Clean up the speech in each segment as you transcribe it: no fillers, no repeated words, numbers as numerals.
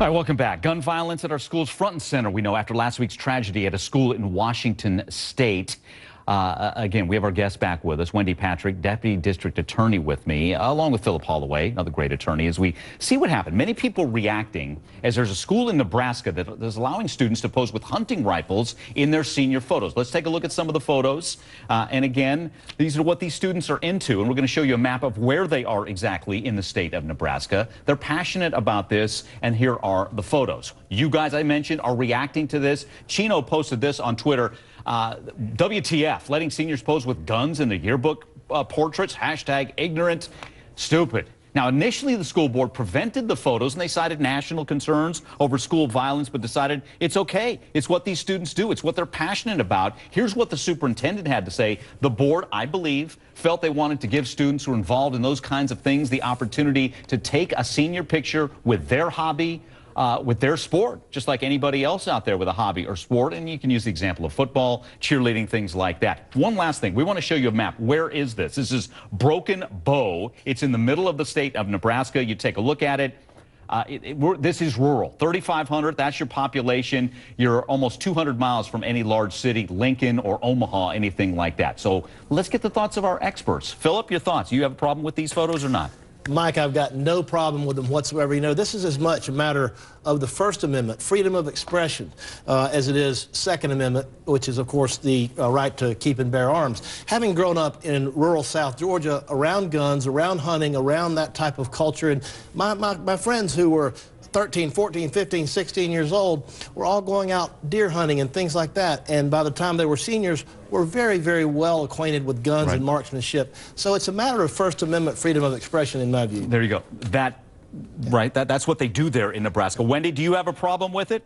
All right, welcome back. Gun violence at our schools front and center. We know after last week's tragedy at a school in Washington State. Again, we have our guest back with us, Wendy Patrick, Deputy District Attorney with me, along with Philip Holloway, another great attorney, as we see what happened. Many people reacting as there's a school in Nebraska that is allowing students to pose with hunting rifles in their senior photos. Let's take a look at some of the photos. And again, these are what these students are into, and we're going to show you a map of where they are exactly in the state of Nebraska. They're passionate about this, and here are the photos. You guys, I mentioned, are reacting to this. Chino posted this on Twitter. WTF, letting seniors pose with guns in the yearbook portraits, hashtag ignorant, stupid. Now, initially, the school board prevented the photos, and they cited national concerns over school violence, but decided it's okay. It's what these students do. It's what they're passionate about. Here's what the superintendent had to say. The board, I believe, felt they wanted to give students who are involved in those kinds of things the opportunity to take a senior picture with their hobby, with their sport, just like anybody else out there with a hobby or sport. And you can use the example of football, cheerleading, things like that. One last thing. We want to show you a map. Where is this? This is Broken Bow. It's in the middle of the state of Nebraska. You take a look at it. This is rural. 3,500, that's your population. You're almost 200 miles from any large city, Lincoln or Omaha, anything like that. So let's get the thoughts of our experts. Philip, your thoughts. You have a problem with these photos or not? Mike, I've got no problem with them whatsoever. You know, this is as much a matter of the First Amendment, freedom of expression, as it is Second Amendment, which is, of course, the right to keep and bear arms. Having grown up in rural South Georgia, around guns, around hunting, around that type of culture, and my friends who were 13, 14, 15, 16 years old were all going out deer hunting and things like that. And by the time they were seniors, were very, very well acquainted with guns and marksmanship. So it's a matter of First Amendment freedom of expression, in my view. There you go. That's what they do there in Nebraska. Wendy, do you have a problem with it?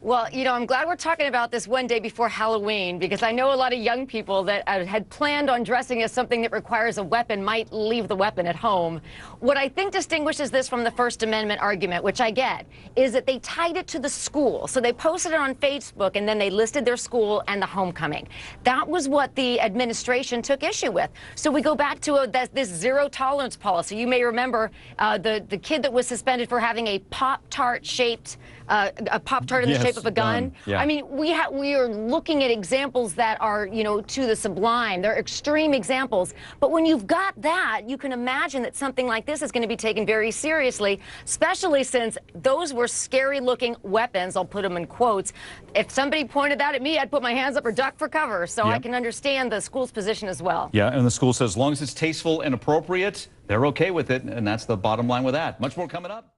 Well, you know, I'm glad we're talking about this one day before Halloween, because I know a lot of young people that had planned on dressing as something that requires a weapon might leave the weapon at home. What I think distinguishes this from the First Amendment argument, which I get, is that they tied it to the school. So they posted it on Facebook, and then they listed their school and the homecoming. That was what the administration took issue with. So we go back to this zero-tolerance policy. You may remember the kid that was suspended for having a Pop-Tart shaped a Pop-Tart in the shape of a gun. Yeah. I mean, we are looking at examples that are, you know, to the sublime. They're extreme examples. But when you've got that, you can imagine that something like this is going to be taken very seriously, especially since those were scary-looking weapons. I'll put them in quotes. If somebody pointed that at me, I'd put my hands up or duck for cover. So I can understand the school's position as well. Yeah, and the school says as long as it's tasteful and appropriate, they're okay with it, and that's the bottom line with that. Much more coming up.